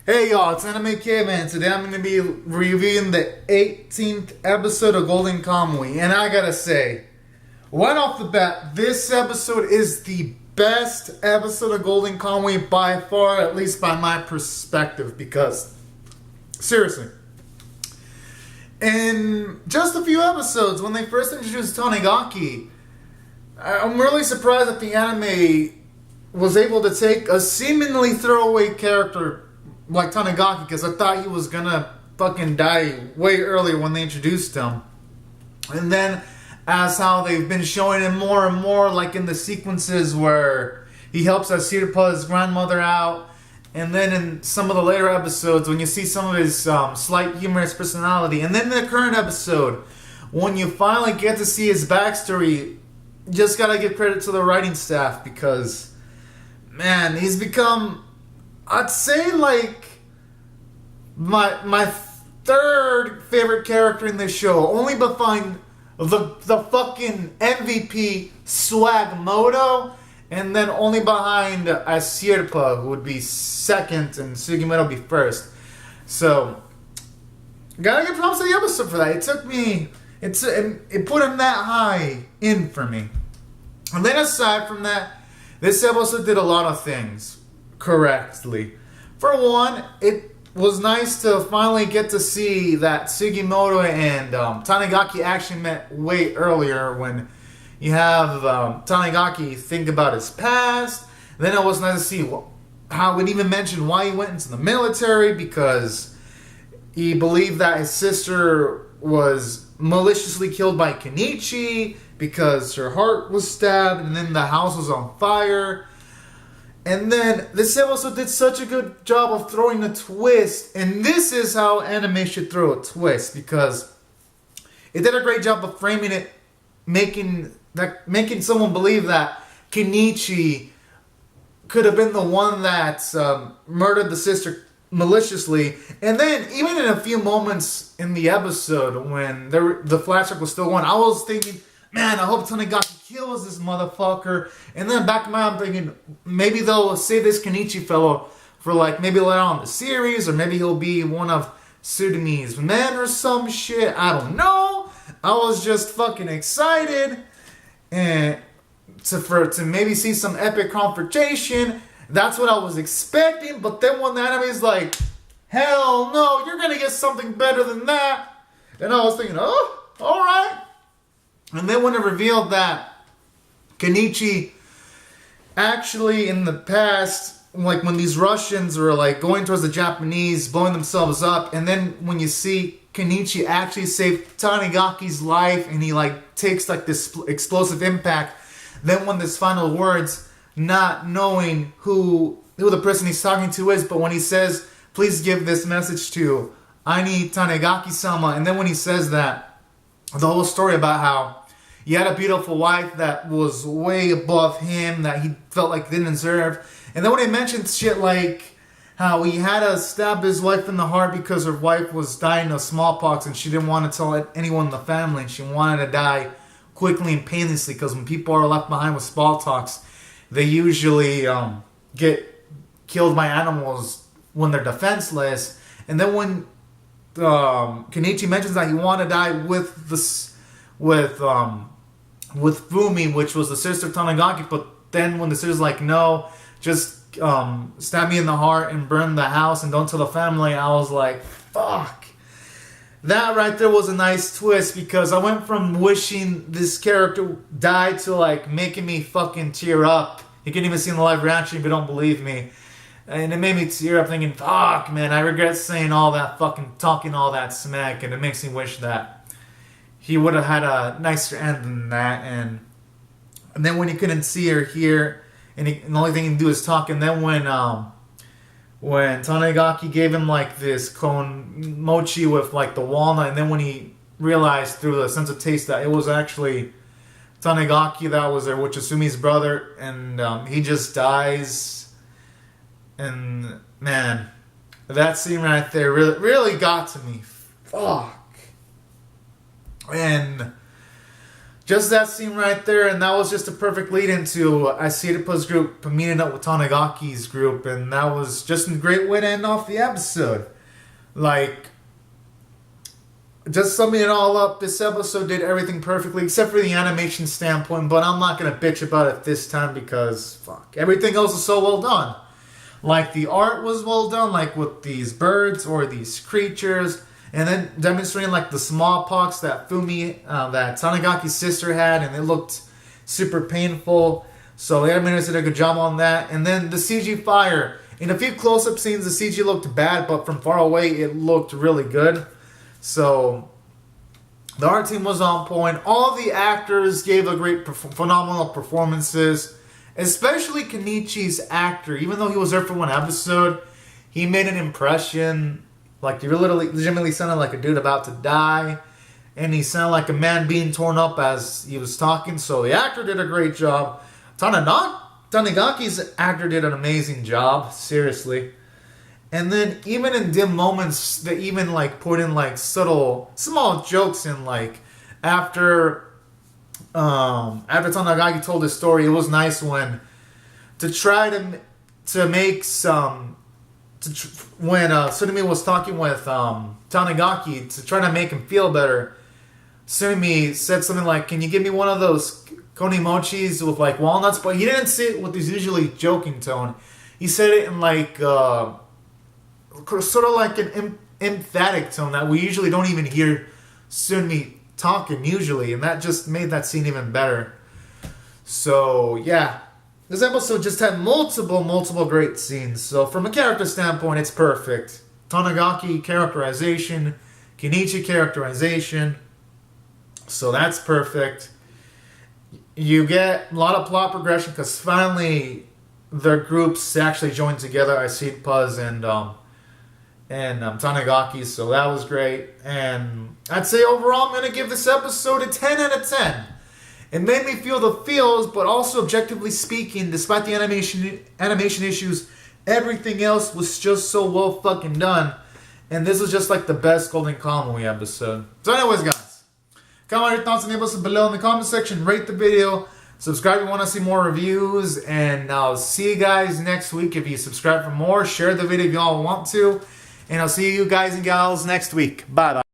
Hey y'all, it's Anime Caveman. Today I'm going to be reviewing the 18th episode of Golden Kamuy. And I gotta say, right off the bat, this episode is the best episode of Golden Kamuy by far, at least by my perspective. Because, seriously, in just a few episodes, when they first introduced Tanigaki, I'm really surprised that the anime was able to take a seemingly throwaway character like Tanigaki, because I thought he was gonna fucking die way earlier when they introduced him. And then, as how they've been showing him more and more, like in the sequences where he helps Asirpa's grandmother out, and then in some of the later episodes when you see some of his slight humorous personality, and then in the current episode, when you finally get to see his backstory, you just gotta give credit to the writing staff, because, man, he's become, I'd say, like, my third favorite character in this show, only behind the fucking MVP Swagmoto, and then only behind Asirpa, who would be second, and Sugimoto would be first. So, gotta give props to the episode for that. It took me, it put him that high in for me. And then aside from that, this episode did a lot of things correctly. For one, it was nice to finally get to see that Sugimoto and Tanigaki actually met way earlier, when you have Tanigaki think about his past. Then it was nice to see how it even mentioned why he went into the military, because he believed that his sister was maliciously killed by Kenichi because her heart was stabbed, and then the house was on fire. And then this episode did such a good job of throwing a twist, and this is how anime should throw a twist, because it did a great job of framing it, making someone believe that Kenichi could have been the one that murdered the sister maliciously. And then even in a few moments in the episode when the flashback was still on, I was thinking, man, I hope Tanigaki kills this motherfucker. And then back in my mind, I'm thinking, maybe they'll save this Kenichi fellow for, like, maybe later on in the series, or maybe he'll be one of Tsurumi's men or some shit. I don't know. I was just fucking excited and to maybe see some epic confrontation. That's what I was expecting. But then when the anime is like, hell no, you're gonna get something better than that. And I was thinking, oh, alright. And then when it revealed that Kenichi actually in the past, like when these Russians were like going towards the Japanese, blowing themselves up, and then when you see Kenichi actually save Tanigaki's life, and he like takes like this explosive impact, then when this final words, not knowing who the person he's talking to is, but when he says, please give this message to Ani Tanigaki-sama, and then when he says that, the whole story about how he had a beautiful wife that was way above him, that he felt like didn't deserve. And then when he mentioned shit like how he had to stab his wife in the heart because her wife was dying of smallpox, and she didn't want to tell anyone in the family, and she wanted to die quickly and painlessly, because when people are left behind with smallpox, they usually get killed by animals when they're defenseless. And then when Kenichi mentions that he wanted to die with Fumi, which was the sister of Tanigaki, but then when the sister's like, no, just stab me in the heart and burn the house and don't tell the family, I was like, fuck. That right there was a nice twist, because I went from wishing this character died to like making me fucking tear up. You can even see in the live reaction if you don't believe me. And it made me tear up thinking, fuck, man, I regret saying all that fucking, talking all that smack, and it makes me wish that he would have had a nicer end than that. And then when he couldn't see or hear, and the only thing he can do is talk, and then when Tanigaki gave him like this kon mochi with like the walnut, and then when he realized through the sense of taste that it was actually Tanigaki that was there, which is Sumi's brother, and he just dies. And man, that scene right there really got to me. Fuck. And just that scene right there, and that was just a perfect lead into Asiripa's group meeting up with Tanagaki's group, and that was just a great way to end off the episode. Like, just summing it all up, this episode did everything perfectly, except for the animation standpoint, but I'm not going to bitch about it this time because, fuck, everything else is so well done. Like, the art was well done, like with these birds or these creatures, and then demonstrating like the smallpox that that Tanagaki's sister had, and it looked super painful. So the animators did a good job on that. And then the CG fire. In a few close-up scenes, the CG looked bad, but from far away, it looked really good. So the art team was on point. All the actors gave a phenomenal performances. Especially Kenichi's actor. Even though he was there for one episode, he made an impression. Like, he really legitimately sounded like a dude about to die. And he sounded like a man being torn up as he was talking. So the actor did a great job. Tanagaki's actor did an amazing job. Seriously. And then even in dim moments, they even like put in like subtle, small jokes in, like, after Tanagaki told his story, it was nice when to try to make some... when Tsunemi was talking with Tanagaki to try to make him feel better, Tsunemi said something like, "Can you give me one of those konimochis with like walnuts?" But he didn't say it with his usually joking tone. He said it in like sort of like an emphatic tone that we usually don't even hear Tsunemi talking usually, and that just made that scene even better. So yeah. This episode just had multiple great scenes. So from a character standpoint, it's perfect. Tanagaki characterization, Kenichi characterization. So that's perfect. You get a lot of plot progression because finally their groups actually joined together. I see Puz and Tanagaki. So that was great. And I'd say overall I'm going to give this episode a 10 out of 10. It made me feel the feels, but also objectively speaking, despite the animation issues, everything else was just so well fucking done. And this was just like the best Golden Kamuy episode. So anyways, guys, comment your thoughts on the episode below in the comment section. Rate the video. Subscribe if you want to see more reviews. And I'll see you guys next week. If you subscribe for more, share the video if y'all want to. And I'll see you guys and gals next week. Bye-bye.